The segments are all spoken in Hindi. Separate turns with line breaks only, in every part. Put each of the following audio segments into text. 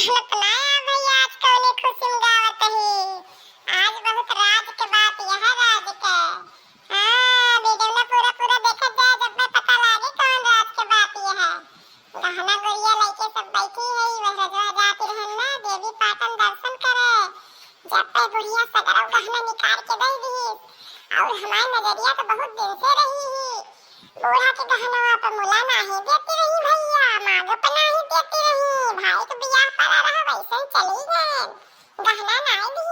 अपनाया भैया आज कौने खुशी में गावत ही। आज बहुत राज के बात यह राज के। वीडियो में पूरा पूरा देखा जाए जब मैं पता लागे कौन राज के बात यह है। गहना गुड़िया लेके सब बैठी है वह रजवा जाती रहन ना देवी पाटन दर्शन करे। जब पे बुढ़िया सगरव गहना निकाल के दे दी और हमारी नजरिया तो बहुत दिन से रही ही। बूढ़ा के गहनवा पे मुला नहीं देती रही भैया, मांगो पे नहीं देती रही। भाई तो बियाह पड़ा रहा वैसे चली गए। गहना नहीं दी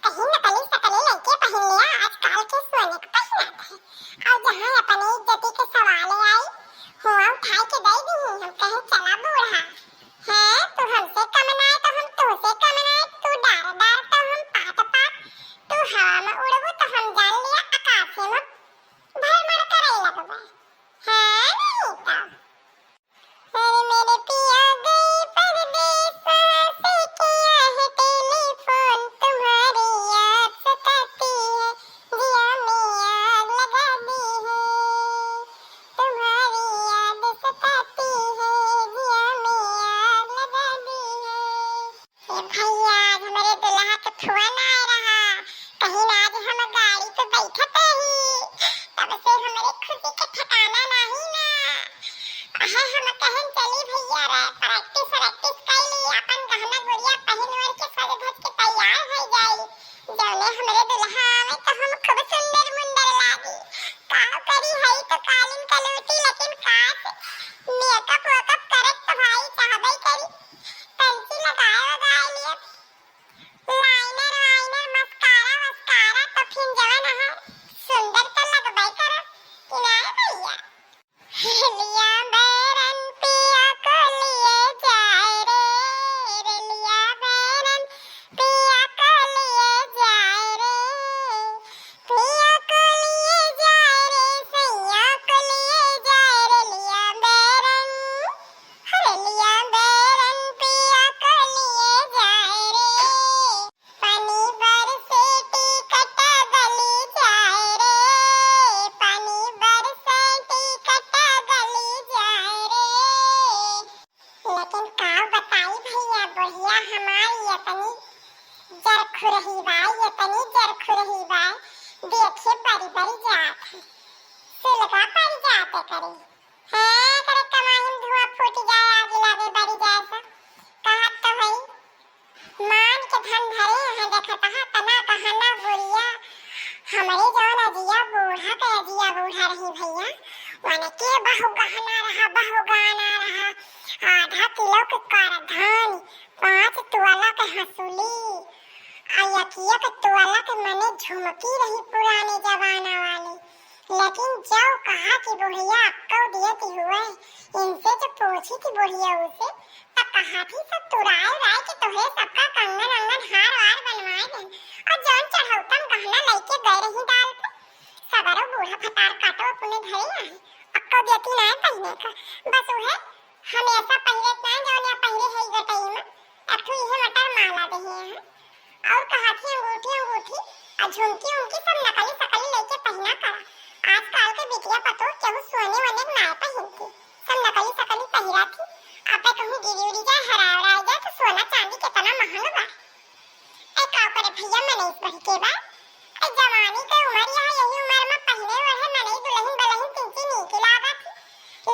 कहीं नकली सकली लड़के पहन लिया आजकल के सोने का पहनाता है। और जहाँ अपनी इज्जती के सवाल आई हुआ उठा के दे दी। हम कहे चला बूढ़ा है तू हमसे कम नाय तो हम तुझसे कम नाय। तू डार डार तो हम पात पात। तू हवा में उड़बू तो हम जान लिया आकाश में भर मर करे लगबा है नहीं तो। अरे मेरे पिया गए परदेस से किया है टेलीफोन तुम्हारी याद सताती है जिया में आग लगा दी है। तुम्हारी याद सताती है जिया में आग लगा दी है। भैया आज हमारे दुल्हा का छुआ ना आ रहा कहीं ना आज हम गाड़ी पे बैठते ही तब से हमारे खुशी का ठिकाना नहीं ना। हम कहन चली भैया रे प्रैक्टिस कर ली अपन गहना गुड़िया पहन वर के सज धज के तैयार हो जाई। जौने हमरे दुल्हा आवे तो हम खूब सुंदर मुंदर लागी। काव करी है तो कालीन कलूटी लेकिन काश मेकअप वेकअप करत तो भाई चाहबे करी। पेंसिल लगाए लिए लाइनर वाइनर मस्कारा वस्कारा तो फिर जवन है सुंदर तो लगबे करा कि ना भैया। लिया बैरन पिया को लिए जाए रे लिया बैरन पिया को लिए जाए रे। पिया को लिए जाए रे सैया को लिए जाए रे लिया बैरन। अरे लिया बैरन पिया को लिए जाए रे। पानी बरसे टिकट गली जाए रे। पानी बरसे टिकट गली जाए रे। लेकिन काव बताई भैया बुढ़िया हमारी इतनी जरखुरही बा देखे बड़ी बड़ी जात है सिलका पर जाते करी है करे कमाई में धुआं फूट जाए आगे लागे बड़ी जाए सा कहत तो भाई मान के धन धरे हैं देखता है तना कहना बुढ़िया हमारे जौन अजिया बूढ़ा के अजिया बूढ़ा रही भैया वाने के बहु गहना रहा आधा किलो के कारधान 5 तोला के हंसुली आयकिया के तोला के मने झुमकी रही पुराने जमाना वाली। लेकिन जब कहा कि बुढ़िया अक्को दियती हुए इनसे जो पूछी थी बुढ़िया उसे तब कहा थी सब तुराए राय के तोहे सबका कंगन अंगन हार वार बनवाए दें और जौन चढ़ौतम गहना लेके गए रही डाल पे सबरो बूढ़ा फटार काटो अपने धरे आए अक्को देती ना पहने का बस उहे हमेशा पहले ना जौन या पहले है गटई में अठू इहे मटर माला दे है और कहा थी अंगूठी और झुमकी उनकी सब नकली सकली लेके पहना करा। आजकल के बिटिया पतो केहू सोने वने ना पहनती सब नकली सकली पहिरा थी। आपे कहूं गिरी उड़ी जाए हरावड़ा जाए तो सोना चांदी कितना महंगा बा। ए का करे भैया मने इस बही के बा ए जवानी के उम्र यही उम्र में पहने वहे मने दुल्हन बलहन तिनकी नीकी लागत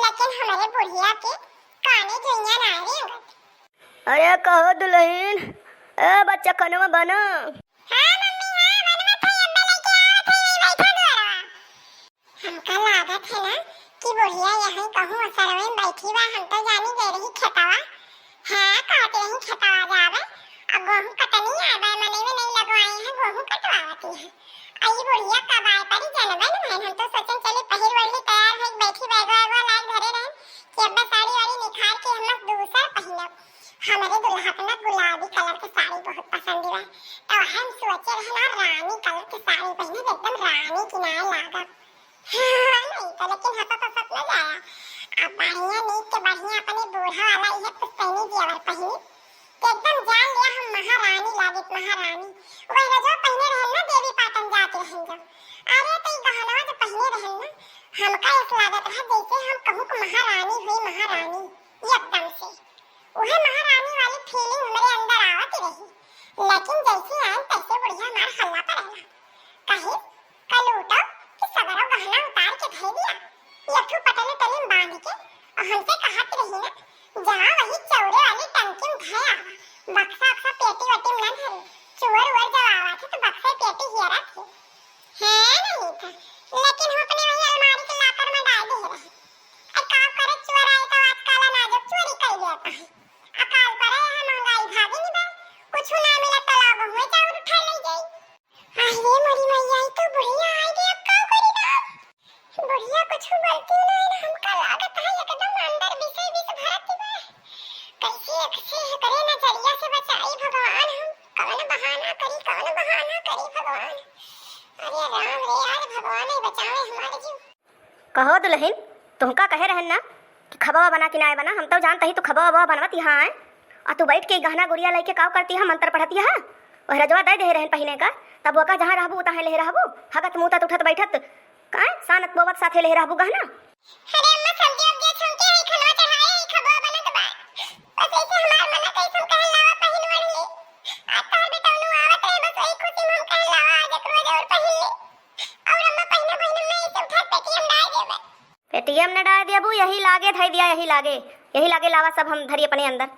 लेकिन हमारे बुढ़िया के काने जोइया ना रे।
अरे कहो दुल्हन ए बच्चा कनवा बना।
हां मम्मी हां बनवा थे अब्बा लेके आवत है बैठा द्वारा। हमका लागत है ना कि बुढ़िया यहीं कहूं असरवे में बैठी बा हम तो जानी दे रही खेतवा हां काटे रही खेतवा जावे अब गेहूं कटनी आवे मने में नहीं लगवाई है गेहूं कटवावती है। आई बुढ़िया कब आए परी जनबे न हम तो सोचन चली पहिर वरली तैयार है बैठी बैगवा लाग धरे रहे कि अब्बा साड़ी वाड़ी निखार के हम दूसरा पहनब। हमारे दुल्हा को ना गुलाबी कलर की साड़ी बहुत पसंद है तो हम सोचे रहे ना रानी कलर की साड़ी पहने एकदम रानी की ना लागा नहीं तो लेकिन हता तो सब न जाया अब बढ़िया नीक के बढ़िया अपने बूढ़ा वाला ये कुछ पहनी जेवर पहनी तो एकदम जान लिया हम महारानी लागित महारानी वही जो पहने रहे ना देवी पाटन जाते रहे जो अरे तो ये गहना जो पहने रहे ना हमका इस लागत है जैसे हम कहूं कि महारानी हुई महारानी एकदम से वह महारानी वाली फीलिंग मेरे साल पर है महंगाई भागी नहीं बा कुछ ना मिला तालाब में चाउर उठा ले जाई आई रे मोरी मैया ई तो बुढ़िया आई रे अब का करी ना बुढ़िया कुछ बोलती नहीं हमका लागत है एकदम अंदर विषय विष भरती बा कैसे करे ना जरिया से बचाई भगवान हम कौन बहाना करी भगवान अरे राम रे यार भगवान ही बचावे हमारे जीव
कहो दुल्हन तुमका कहे रहन ना कि खबवा बना कि ना बना हम तो जानता ही तू खबवा बनवत यहाँ है और तू बैठ के गहना गुड़िया लेके काव करती है मंत्र पढ़ती है वह रजवा दे दे रहन पहिने का तब वो का जहाँ रहबू तहाँ ले रहबू हगत मुँहत उठत बैठत का सानत बोवत साथे ले रहबू गहना
अरे अम्मा सब्जी अब छमके है खनवा चढ़ाए है खबवा बनत बा बस ऐसे हमार मन कैसन कहल लावा पहिन वरले आज तार बेटौनु आवत है बस वही खुशी में हम कहल लावा आज एकरो जरूर पहिन ले और अम्मा पहिना नहीं सब उठा पेटीएम डाल देबे
पेटीएम ने डाल दिया बू यही लागे धई दिया यही लागे लावा सब हम धरी अपने अंदर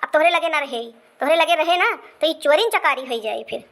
अब तोहरे लगे ना रहे तोहरे लगे रहे ना तो ये चोरी चकारी हो जाए फिर